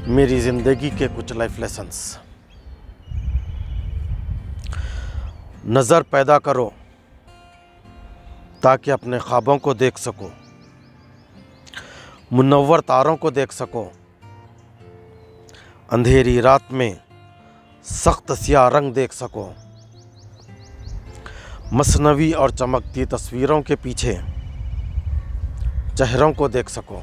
میری زندگی کے کچھ لائف لیسنس۔ نظر پیدا کرو تاکہ اپنے خوابوں کو دیکھ سکو، منور تاروں کو دیکھ سکو، اندھیری رات میں سخت سیاہ رنگ دیکھ سکو، مصنوعی اور چمکتی تصویروں کے پیچھے چہروں کو دیکھ سکو۔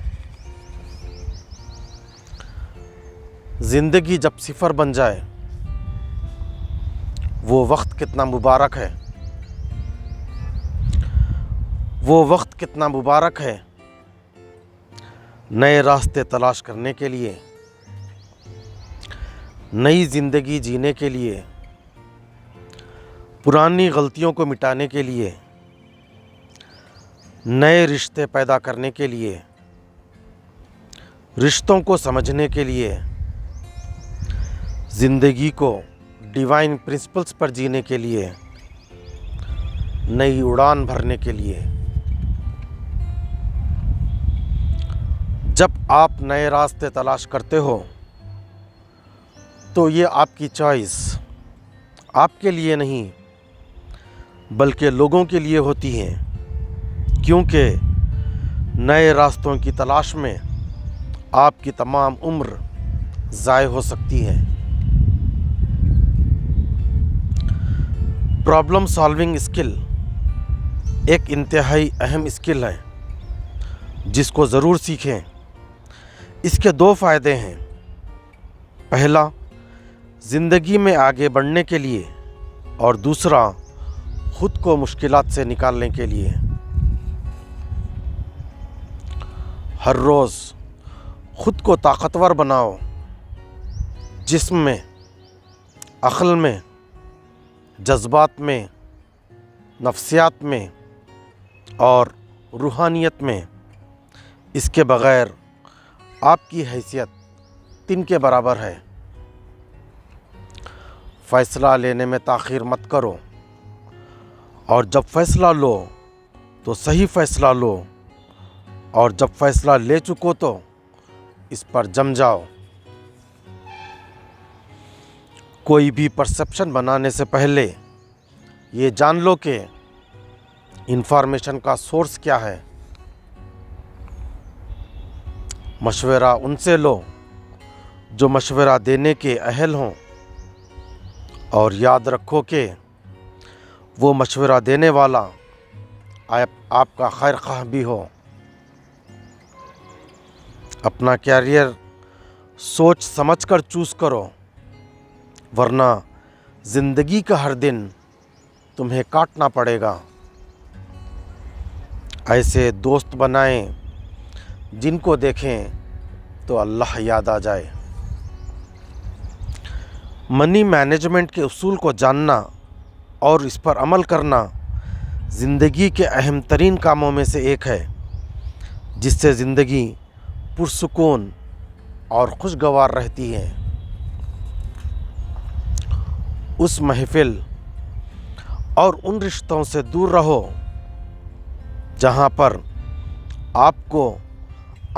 زندگی جب صفر بن جائے وہ وقت کتنا مبارک ہے، وہ وقت کتنا مبارک ہے نئے راستے تلاش کرنے کے لیے، نئی زندگی جینے کے لیے، پرانی غلطیوں کو مٹانے کے لیے، نئے رشتے پیدا کرنے کے لیے، رشتوں کو سمجھنے کے لیے، زندگی کو ڈیوائن پرنسپلز پر جینے کے لیے، نئی اڑان بھرنے کے لیے۔ جب آپ نئے راستے تلاش کرتے ہو تو یہ آپ کی چوائس آپ کے لیے نہیں بلکہ لوگوں کے لیے ہوتی ہے، کیونکہ نئے راستوں کی تلاش میں آپ کی تمام عمر ضائع ہو سکتی ہے۔ پرابلم سالونگ اسکل ایک انتہائی اہم اسکل ہے جس کو ضرور سیکھیں۔ اس کے دو فائدے ہیں۔ پہلا، زندگی میں آگے بڑھنے کے لیے، اور دوسرا، خود کو مشکلات سے نکالنے کے لیے۔ ہر روز خود کو طاقتور بناؤ، جسم میں، عقل میں، جذبات میں، نفسیات میں اور روحانیت میں۔ اس کے بغیر آپ کی حیثیت تن کے برابر ہے۔ فیصلہ لینے میں تاخیر مت کرو، اور جب فیصلہ لو تو صحیح فیصلہ لو، اور جب فیصلہ لے چکو تو اس پر جم جاؤ۔ کوئی بھی پرسپشن بنانے سے پہلے یہ جان لو کہ انفارمیشن کا سورس کیا ہے۔ مشورہ ان سے لو جو مشورہ دینے کے اہل ہوں، اور یاد رکھو کہ وہ مشورہ دینے والا آپ کا خیر خواہ بھی ہو۔ اپنا کیریئر سوچ سمجھ کر چوز کرو، ورنہ زندگی کا ہر دن تمہیں کاٹنا پڑے گا۔ ایسے دوست بنائیں جن کو دیکھیں تو اللہ یاد آ جائے۔ منی مینجمنٹ کے اصول کو جاننا اور اس پر عمل کرنا زندگی کے اہم ترین کاموں میں سے ایک ہے، جس سے زندگی پرسکون اور خوشگوار رہتی ہے۔ اس محفل اور ان رشتوں سے دور رہو جہاں پر آپ کو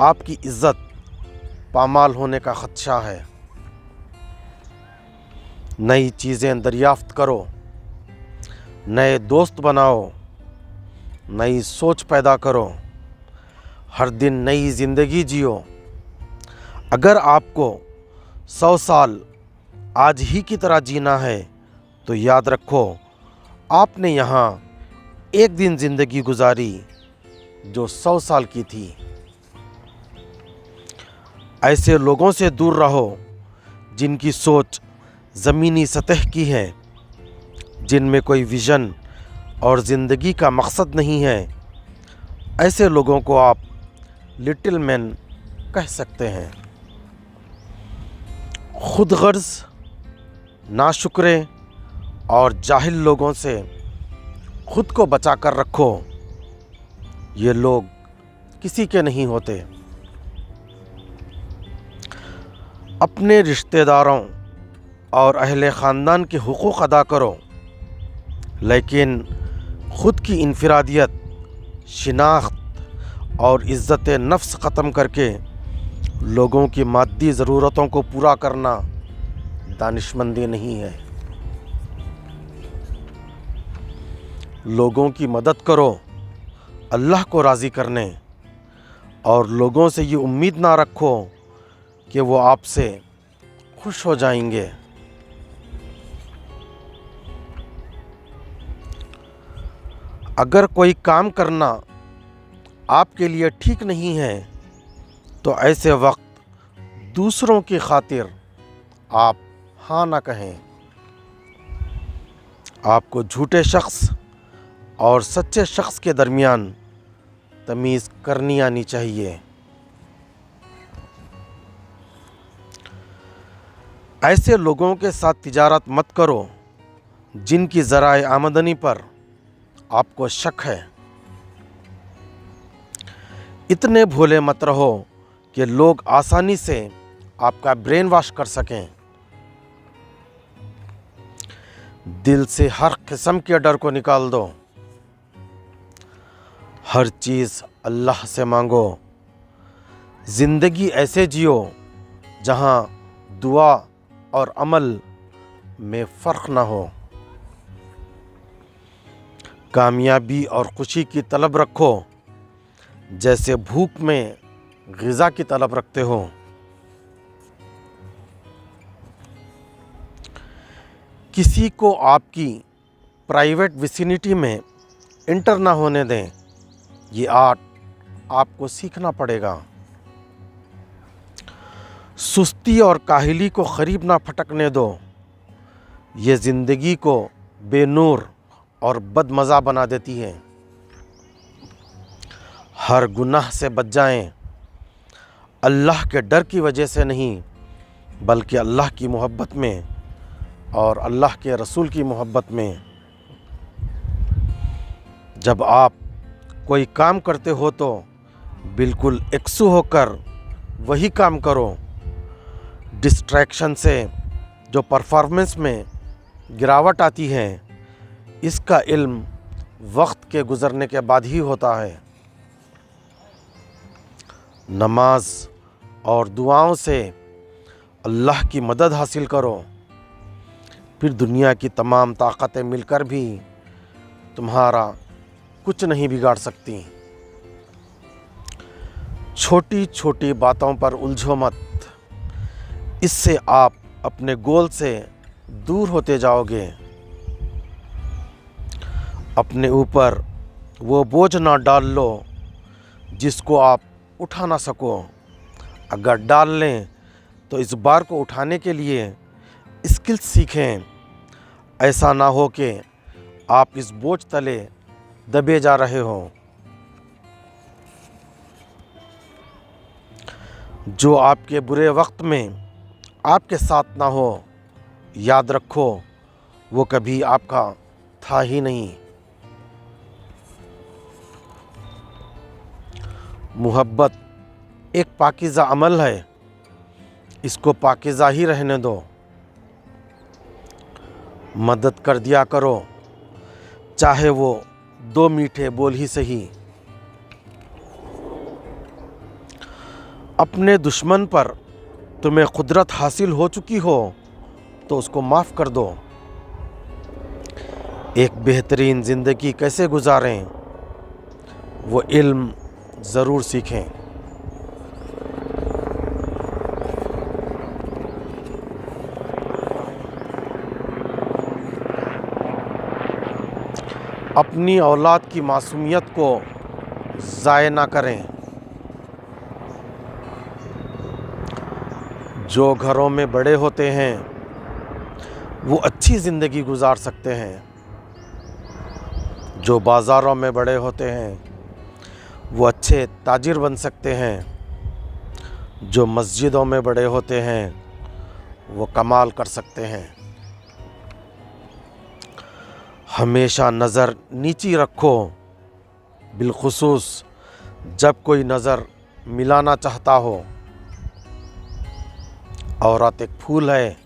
آپ کی عزت پامال ہونے کا خدشہ ہے۔ نئی چیزیں دریافت کرو، نئے دوست بناؤ، نئی سوچ پیدا کرو، ہر دن نئی زندگی جیو۔ اگر آپ کو 100 سال آج ہی کی طرح جینا ہے تو یاد رکھو آپ نے یہاں ایک دن زندگی گزاری جو 100 سال کی تھی۔ ایسے لوگوں سے دور رہو جن کی سوچ زمینی سطح کی ہے، جن میں کوئی ویژن اور زندگی کا مقصد نہیں ہے۔ ایسے لوگوں کو آپ لٹل مین کہہ سکتے ہیں۔ خود غرض، ناشکرے اور جاہل لوگوں سے خود کو بچا کر رکھو۔ یہ لوگ کسی کے نہیں ہوتے۔ اپنے رشتہ داروں اور اہل خاندان کے حقوق ادا کرو، لیکن خود کی انفرادیت، شناخت اور عزت نفس ختم کر کے लोगों की मादी ज़रूरतों को पूरा करना दानिशमंदी नहीं है। लोगों की मदद करो अल्लाह को राज़ी करने, और लोगों से ये उम्मीद ना रखो कि वो आपसे खुश हो जाएंगे। अगर कोई काम करना आपके लिए ठीक नहीं है तो ऐसे वक्त दूसरों की खातिर आप हाँ ना कहें। आपको झूठे शख्स और सच्चे शख्स के दरमियान तमीज़ करनी आनी चाहिए। ऐसे लोगों के साथ तिजारत मत करो जिनकी ज़राए आमदनी पर आपको शक है। इतने भोले मत रहो कि लोग आसानी से आपका ब्रेन वॉश कर सकें। दिल से हर किस्म के डर को निकाल दो। हर चीज़ अल्लाह से मांगो। ज़िंदगी ऐसे जियो जहाँ दुआ और अमल में फ़र्क ना हो। कामयाबी और खुशी की तलब रखो जैसे भूख में ग़िज़ा की तलब रखते हो। किसी को आपकी प्राइवेट विसिनिटी में इंटर ना होने दें। ये आर्ट आपको सीखना पड़ेगा। सुस्ती और काहली को करीब ना फटकने दो। ये ज़िंदगी को बेनूर और बदमज़ा बना देती है। हर गुनाह से बच जाएं, अल्लाह के डर की वजह से नहीं बल्कि अल्लाह की मोहब्बत में और अल्लाह के रसूल की मोहब्बत में। जब आप कोई काम करते हो तो बिल्कुल एकसू होकर वही काम करो। डिस्ट्रैक्शन से जो परफॉर्मेंस में गिरावट आती है, इसका इल्म वक्त के गुज़रने के बाद ही होता है। नमाज और दुआओं से अल्लाह की मदद हासिल करो, फिर दुनिया की तमाम ताकतें मिलकर भी तुम्हारा कुछ नहीं बिगाड़ सकती। छोटी छोटी बातों पर उलझो मत, इससे आप अपने गोल से दूर होते जाओगे। अपने ऊपर वो बोझ ना डाल लो जिसको आप उठा ना सको। अगर डाल लें तो इस बार को उठाने के लिए स्किल्स सीखें। ऐसा ना हो कि आप इस बोझ तले दबे जा रहे हो। जो आपके बुरे वक्त में आपके साथ ना हो, याद रखो वो कभी आपका था ही नहीं। मोहब्बत एक पाकीज़ा अमल है, इसको पाकीज़ा ही रहने दो। मदद कर दिया करो, चाहे वो 2 मीठे बोल ही सही। अपने दुश्मन पर तुम्हें कुदरत हासिल हो चुकी हो तो उसको माफ़ कर दो। एक बेहतरीन ज़िंदगी कैसे गुजारें वो इल्म ज़रूर सीखें। अपनी औलाद की मासूमियत को ज़ाय ना करें। जो घरों में बड़े होते हैं वो अच्छी ज़िंदगी गुजार सकते हैं। जो बाज़ारों में बड़े होते हैं वो अच्छे ताजिर बन सकते हैं। जो मस्जिदों में बड़े होते हैं वो कमाल कर सकते हैं। हमेशा नज़र नीची रखो, बिलखुसूस जब कोई नज़र मिलाना चाहता हो। औरत एक फूल है,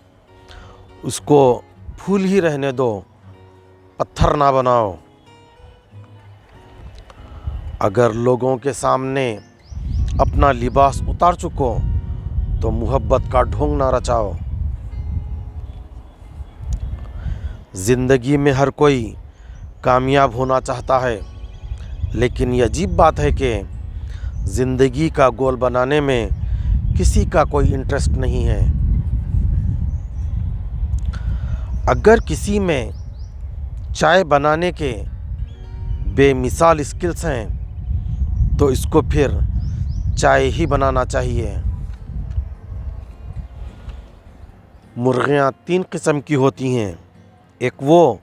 उसको फूल ही रहने दो, पत्थर ना बनाओ। अगर लोगों के सामने अपना लिबास उतार चुको तो मोहब्बत का ढोंग ना रचाओ। ज़िंदगी में हर कोई कामयाब होना चाहता है, लेकिन ये अजीब बात है कि ज़िंदगी का गोल बनाने में किसी का कोई इंटरेस्ट नहीं है। अगर किसी में चाय बनाने के बेमिसाल स्किल्स हैं तो इसको फिर चाय ही बनाना चाहिए। मुर्गियाँ 3 किस्म की होती हैं। एक वो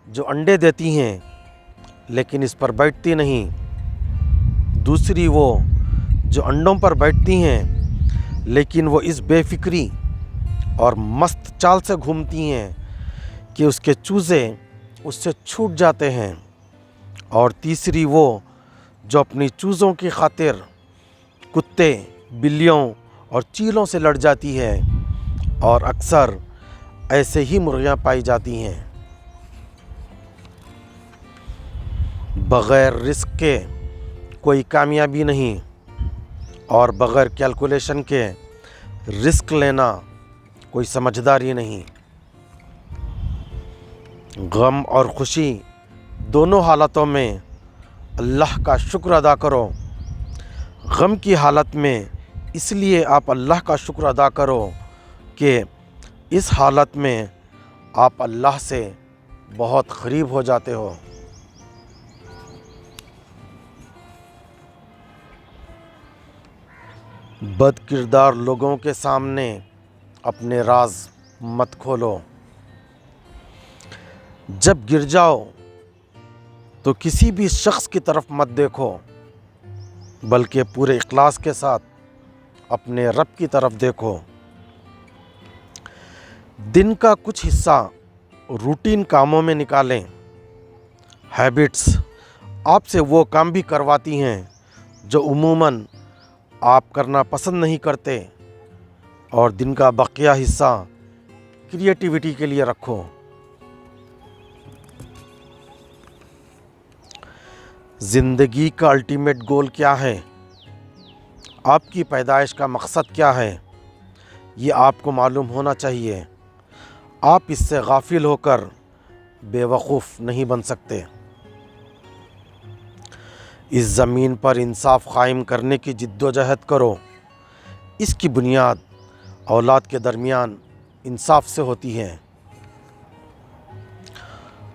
जो अंडे देती हैं लेकिन इस पर बैठती नहीं। दूसरी वो जो अंडों पर बैठती हैं लेकिन वो इस बेफिक्री और मस्त चाल से घूमती हैं कि उसके चूज़े उससे छूट जाते हैं। और तीसरी वो जो अपनी चूज़ों की खातिर कुत्ते, बिल्लियों और चीलों से लड़ जाती है, और अक्सर ऐसे ही मुर्गियाँ पाई जाती हैं। बग़ैर रिस्क के कोई कामयाबी नहीं, और बग़ैर कैलकुलेशन के रिस्क लेना कोई समझदारी नहीं। गम और खुशी दोनों हालतों में अल्लाह का शुक्र अदा करो। गम की हालत में इसलिए आप अल्लाह का शुक्र अदा करो कि इस हालत में आप अल्लाह से बहुत करीब हो जाते हो। बद किरदार लोगों के सामने अपने राज मत खोलो। जब गिर जाओ तो किसी भी शख्स की तरफ मत देखो, बल्कि पूरे इखलास के साथ अपने रब की तरफ देखो। दिन का कुछ हिस्सा रूटीन कामों में निकालें। हैबिट्स आपसे वो काम भी करवाती हैं जो उमूमन आप करना पसंद नहीं करते, और दिन का बकिया हिस्सा क्रिएटिविटी के लिए रखो। ज़िंदगी का अल्टीमेट गोल क्या है? आपकी पैदाइश का मकसद क्या है? ये आपको मालूम होना चाहिए। आप इससे गाफिल होकर बेवकूफ़ नहीं बन सकते। इस ज़मीन पर इंसाफ कायम करने की जिद्दोजहद करो। इसकी बुनियाद औलाद के दरमियान इंसाफ से होती है।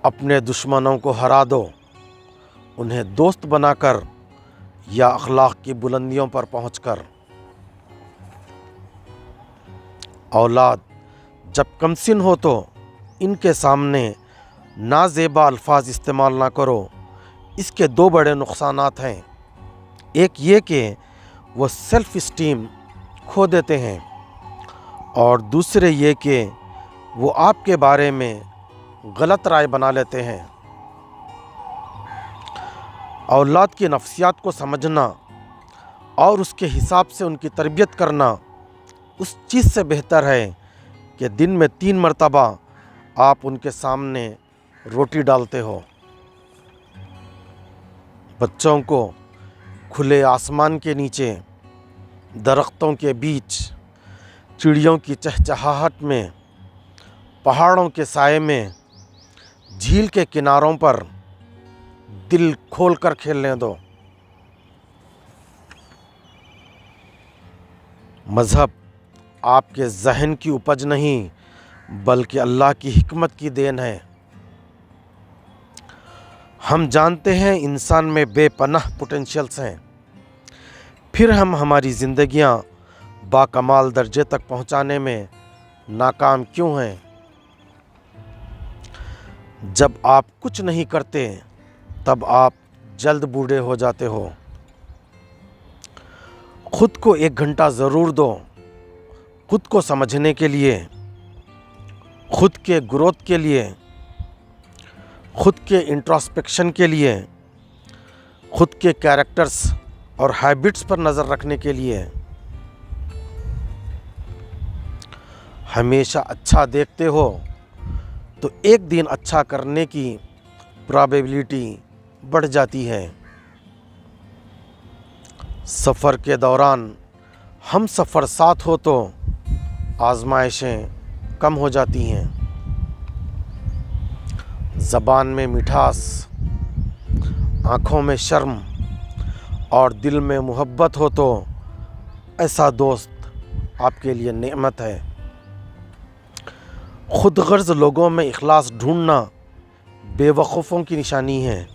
अपने दुश्मनों को हरा दो, उन्हें दोस्त बनाकर या अखलाक की बुलंदियों पर पहुंचकर। औलाद जब कमसिन हो तो इनके सामने नाजेबा अल्फाज इस्तेमाल ना करो। इसके 2 बड़े नुकसानात हैं। एक ये कि वो सेल्फ़ इस्टीम खो देते हैं, और दूसरे ये कि वो आपके बारे में गलत राय बना लेते हैं। औलाद की नफ्सियात को समझना और उसके हिसाब से उनकी तरबियत करना उस चीज़ से बेहतर है कि दिन में 3 मरतबा आप उनके सामने रोटी डालते हो। बच्चों को खुले आसमान के नीचे, दरख्तों के बीच, चिड़ियों की चहचहाहट में, पहाड़ों के साए में, झील के किनारों पर दिल खोल कर खेलने दो। मज़हब आपके ज़हन की उपज नहीं, बल्कि अल्लाह की हिकमत की देन है। हम जानते हैं इंसान में बेपनाह पोटेंशियल्स हैं, फिर हम हमारी ज़िंदगियां बाकमाल दर्जे तक पहुंचाने में नाकाम क्यों हैं? जब आप कुछ नहीं करते तब आप जल्द बूढ़े हो जाते हो। खुद को 1 घंटा ज़रूर दो खुद को समझने के लिए, खुद के ग्रोथ के लिए, खुद के इंट्रोस्पेक्शन के लिए, खुद के कैरेक्टर्स और हैबिट्स पर नज़र रखने के लिए। हमेशा अच्छा देखते हो तो एक दिन अच्छा करने की प्रोबेबिलिटी बढ़ जाती है। सफ़र के दौरान हम सफ़र साथ हो तो आजमाइशें कम हो जाती हैं। ज़बान में मिठास, आँखों में शर्म और दिल में मोहब्बत हो तो ऐसा दोस्त आपके लिए नेमत है। खुद गर्ज लोगों में इखलास ढूंढना बेवकूफ़ों की निशानी है।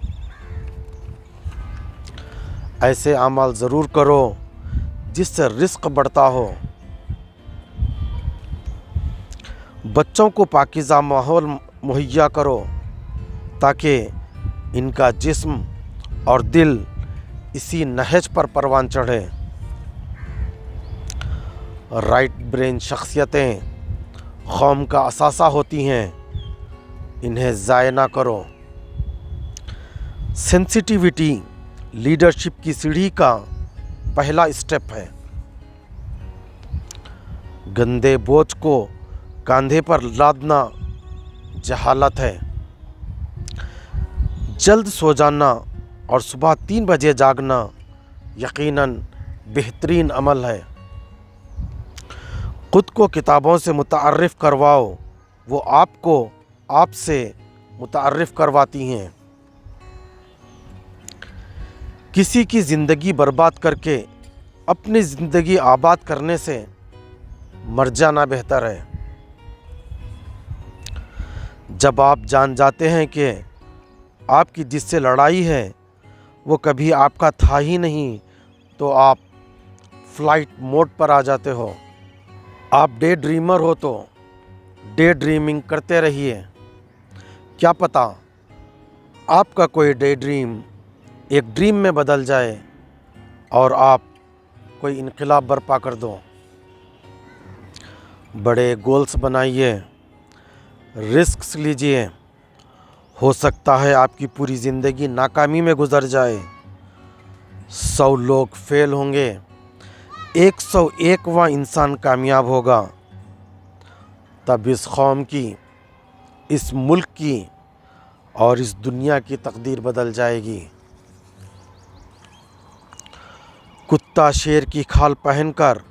ऐसे अमाल ज़रूर करो जिससे रिस्क बढ़ता हो। बच्चों को पाकीज़ा माहौल मुहैया करो ताकि इनका जिस्म और दिल इसी नहज पर परवान चढ़े। राइट ब्रेन शख्सियतें कौम का असासा होती हैं, इन्हें ज़ाय ना करो। सेंसिटिविटी लीडरशिप की सीढ़ी का पहला स्टेप है। गंदे बोझ को कंधे पर लादना जहालत है। जल्द सो जाना और सुबह 3 बजे जागना यकीनन बेहतरीन अमल है। खुद को किताबों से मुतारिफ़ करवाओ, वो आपको आपसे मुतारिफ़ करवाती हैं। किसी की ज़िंदगी बर्बाद करके अपनी ज़िंदगी आबाद करने से मर जाना बेहतर है। जब आप जान जाते हैं कि आपकी जिससे लड़ाई है वो कभी आपका था ही नहीं, तो आप फ्लाइट मोड पर आ जाते हो। आप डे ड्रीमर हो तो डे ड्रीमिंग करते रहिए। क्या पता आपका कोई डे ड्रीम एक ड्रीम में बदल जाए और आप कोई इनकलाब बर्पा कर दो। बड़े गोल्स बनाइए, रिस्क्स लीजिए। हो सकता है आपकी पूरी ज़िंदगी नाकामी में गुजर जाए। 100 लोग फेल होंगे, 101वां इंसान कामयाब होगा। तब इस कौम की, इस मुल्क की और इस दुनिया की तकदीर बदल जाएगी। कुत्ता शेर की खाल पहनकर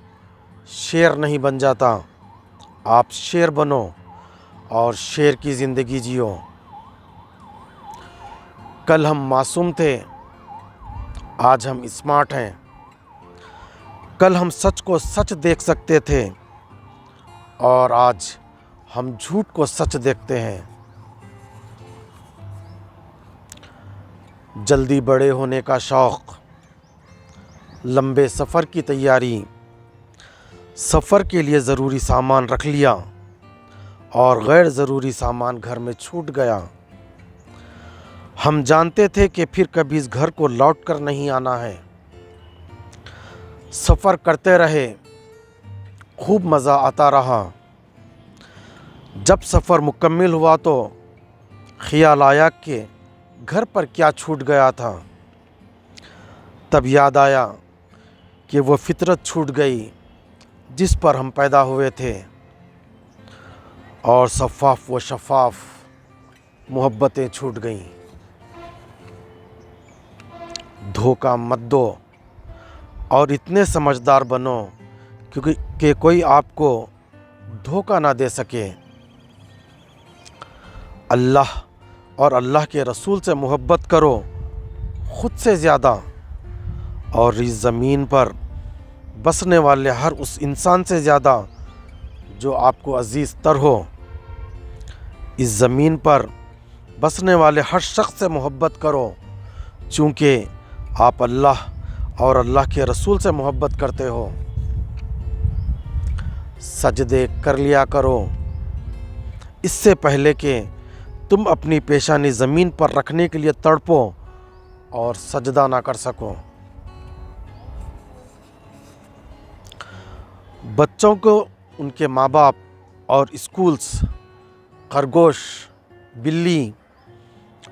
शेर नहीं बन जाता। आप शेर बनो और शेर की ज़िंदगी जियो। कल हम मासूम थे, आज हम स्मार्ट हैं। कल हम सच को सच देख सकते थे और आज हम झूठ को सच देखते हैं। जल्दी बड़े होने का शौक़, लंबे सफ़र की तैयारी। सफ़र के लिए ज़रूरी सामान रख लिया और गैर ज़रूरी सामान घर में छूट गया। हम जानते थे कि फिर कभी इस घर को लौट कर नहीं आना है। सफ़र करते रहे, खूब मज़ा आता रहा। जब सफ़र मुकम्मल हुआ तो ख़्याल आया कि घर पर क्या छूट गया था। तब याद आया कि वो फितरत छूट गई जिस पर हम पैदा हुए थे, और शफ़ाफ़ व शफ़ाफ़ मोहब्बतें छूट गईं। धोखा मत दो और इतने समझदार बनो कि कोई आपको धोखा ना दे सके। अल्लाह और अल्लाह के रसूल से मोहब्बत करो ख़ुद से ज़्यादा, और इस ज़मीन पर बसने वाले हर उस इंसान से ज़्यादा जो आपको अज़ीज़ तर हो। इस ज़मीन पर बसने वाले हर शख्स से मोहब्बत करो, चूँकि आप अल्लाह और अल्लाह के रसूल से मोहब्बत करते हो। सजदे कर लिया करो इससे पहले कि तुम अपनी पेशानी ज़मीन पर रखने के लिए तड़पो और सजदा ना कर सको। बच्चों को उनके माँ बाप और स्कूल्स खरगोश, बिल्ली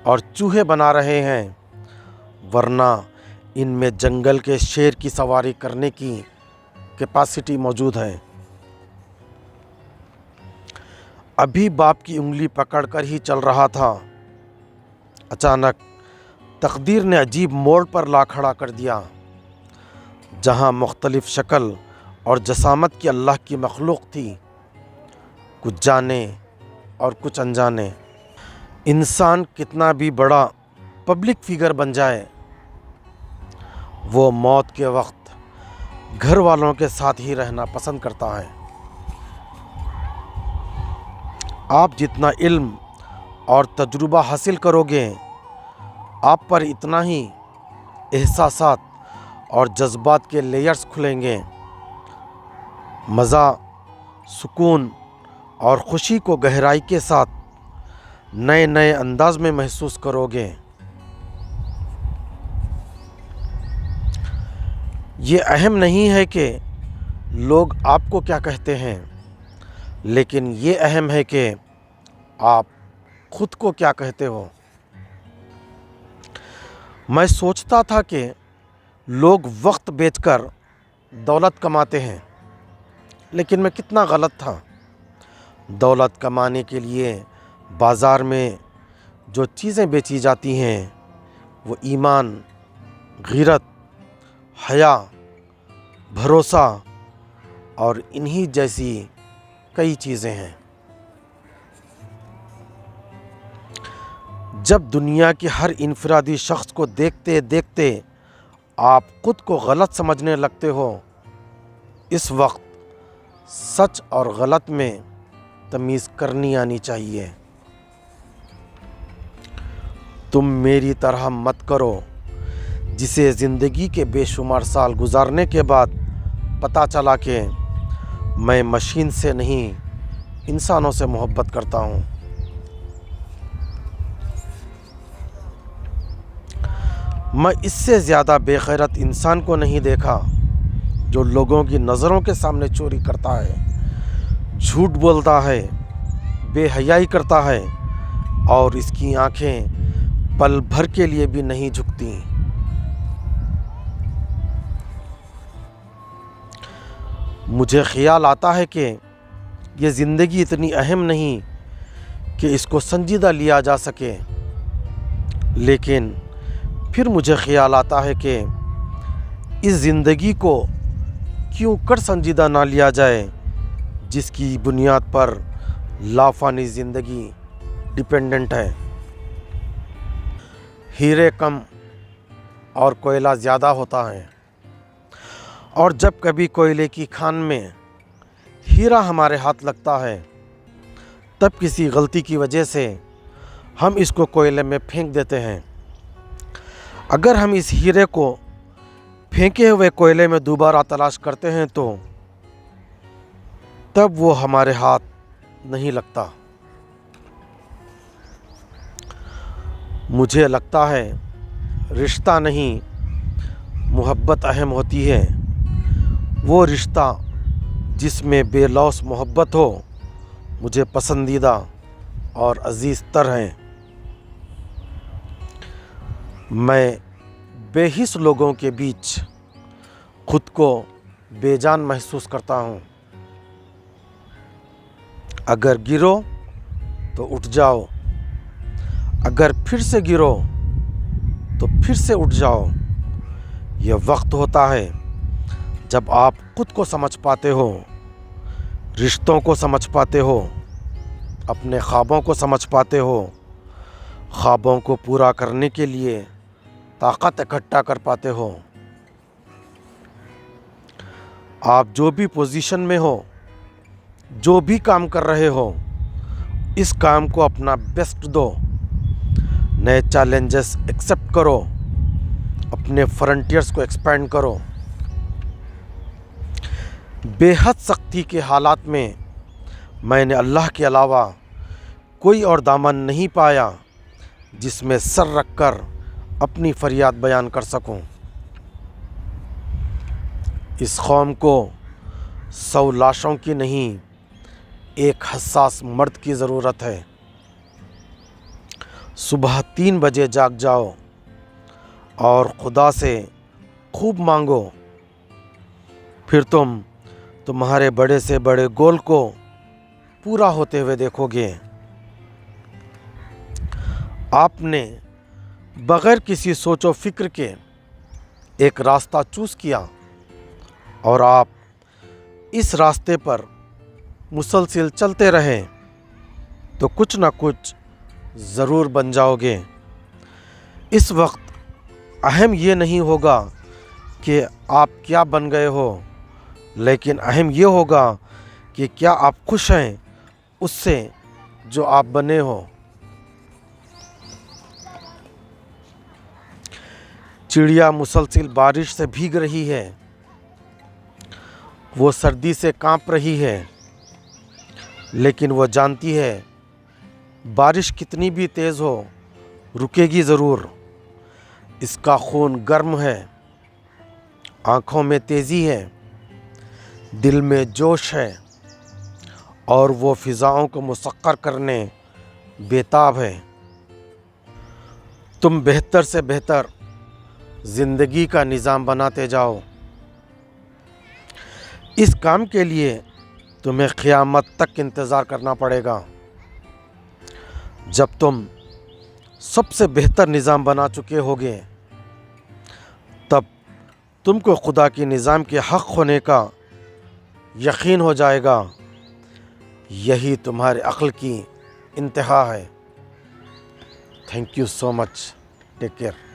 और चूहे बना रहे हैं, वरना इनमें जंगल के शेर की सवारी करने की कैपेसिटी मौजूद है। अभी बाप की उंगली पकड़कर ही चल रहा था, अचानक तकदीर ने अजीब मोड़ पर ला खड़ा कर दिया, जहां मुख्तलिफ शक्ल اور جسامت کی اللہ کی مخلوق تھی، کچھ جانے اور کچھ انجانے۔ انسان کتنا بھی بڑا پبلک فگر بن جائے، وہ موت کے وقت گھر والوں کے ساتھ ہی رہنا پسند کرتا ہے۔ آپ جتنا علم اور تجربہ حاصل کرو گے، آپ پر اتنا ہی احساسات اور جذبات کے لیئرز کھلیں گے۔ مزہ، سکون اور خوشی کو گہرائی کے ساتھ نئے نئے انداز میں محسوس کرو گے۔ یہ اہم نہیں ہے کہ لوگ آپ کو کیا کہتے ہیں، لیکن یہ اہم ہے کہ آپ خود کو کیا کہتے ہو۔ میں سوچتا تھا کہ لوگ وقت بیچ کر دولت کماتے ہیں، لیکن میں کتنا غلط تھا۔ دولت کمانے کے لیے بازار میں جو چیزیں بیچی جاتی ہیں وہ ایمان، غیرت، حیا، بھروسہ اور انہی جیسی کئی چیزیں ہیں۔ جب دنیا کے ہر انفرادی شخص کو دیکھتے دیکھتے آپ خود کو غلط سمجھنے لگتے ہو، اس وقت سچ اور غلط میں تمیز کرنی آنی چاہیے۔ تم میری طرح مت کرو، جسے زندگی کے بے شمار سال گزارنے کے بعد پتہ چلا کہ میں مشین سے نہیں، انسانوں سے محبت کرتا ہوں۔ میں اس سے زیادہ بے غیرت انسان کو نہیں دیکھا جو لوگوں کی نظروں کے سامنے چوری کرتا ہے، جھوٹ بولتا ہے، بے حیائی کرتا ہے اور اس کی آنکھیں پل بھر کے لیے بھی نہیں جھکتی۔ مجھے خیال آتا ہے کہ یہ زندگی اتنی اہم نہیں کہ اس کو سنجیدہ لیا جا سکے، لیکن پھر مجھے خیال آتا ہے کہ اس زندگی کو کیوں کر سنجیدہ نہ لیا جائے جس کی بنیاد پر لافانی زندگی ڈیپینڈنٹ ہے۔ ہیرے کم اور کوئلہ زیادہ ہوتا ہے، اور جب کبھی کوئلے کی کھان میں ہیرا ہمارے ہاتھ لگتا ہے، تب کسی غلطی کی وجہ سے ہم اس کو کوئلے میں پھینک دیتے ہیں۔ اگر ہم اس ہیرے کو پھینکے ہوئے کوئلے میں دوبارہ تلاش کرتے ہیں تو تب وہ ہمارے ہاتھ نہیں لگتا۔ مجھے لگتا ہے رشتہ نہیں، محبت اہم ہوتی ہے۔ وہ رشتہ جس میں بے لوث محبت ہو مجھے پسندیدہ اور عزیز تر ہے۔ میں بے حس لوگوں کے بیچ خود کو بے جان محسوس کرتا ہوں۔ اگر گرو تو اٹھ جاؤ، اگر پھر سے گرو تو پھر سے اٹھ جاؤ۔ یہ وقت ہوتا ہے جب آپ خود کو سمجھ پاتے ہو، رشتوں کو سمجھ پاتے ہو، اپنے خوابوں کو سمجھ پاتے ہو، خوابوں کو پورا کرنے کے لیے طاقت اکٹھا کر پاتے ہو۔ آپ جو بھی پوزیشن میں ہو، جو بھی کام کر رہے ہو، اس کام کو اپنا بیسٹ دو، نئے چیلنجز ایکسیپٹ کرو، اپنے فرنٹیئرز کو ایکسپینڈ کرو۔ بے حد سختی کے حالات میں نے اللہ کے علاوہ کوئی اور دامن نہیں پایا جس میں سر رکھ کر اپنی فریاد بیان کر سکوں۔ اس قوم کو 100 لاشوں کی نہیں، ایک حساس مرد کی ضرورت ہے۔ صبح 3 بجے جاگ جاؤ اور خدا سے خوب مانگو، پھر تم تمہارے بڑے سے بڑے گول کو پورا ہوتے ہوئے دیکھو گے۔ آپ نے بغیر کسی سوچ و فکر کے ایک راستہ چوز کیا اور آپ इस रास्ते पर मुसलसल चलते रहें तो कुछ ना कुछ ज़रूर बन जाओगे। इस वक्त अहम ये नहीं होगा कि आप क्या बन गए हो, लेकिन अहम ये होगा कि क्या आप खुश हैं उससे जो आप बने हो। चिड़िया मुसलसल बारिश से भीग रही है, वो सर्दी से कांप रही है, लेकिन वो जानती है बारिश कितनी भी तेज़ हो रुकेगी ज़रूर। इसका खून गर्म है, आँखों में तेज़ी है, दिल में जोश है और वो फ़िज़ाओं को मुसक्कर करने बेताब है। तुम बेहतर से बेहतर ज़िंदगी का निज़ाम बनाते जाओ। इस काम के लिए तुम्हें क़यामत तक इंतज़ार करना पड़ेगा। जब तुम सबसे बेहतर निज़ाम बना चुके होगे तब तुमको खुदा के निज़ाम के हक़ होने का यकीन हो जाएगा। यही तुम्हारे अक्ल की इंतहा है। Thank you so much. Take care.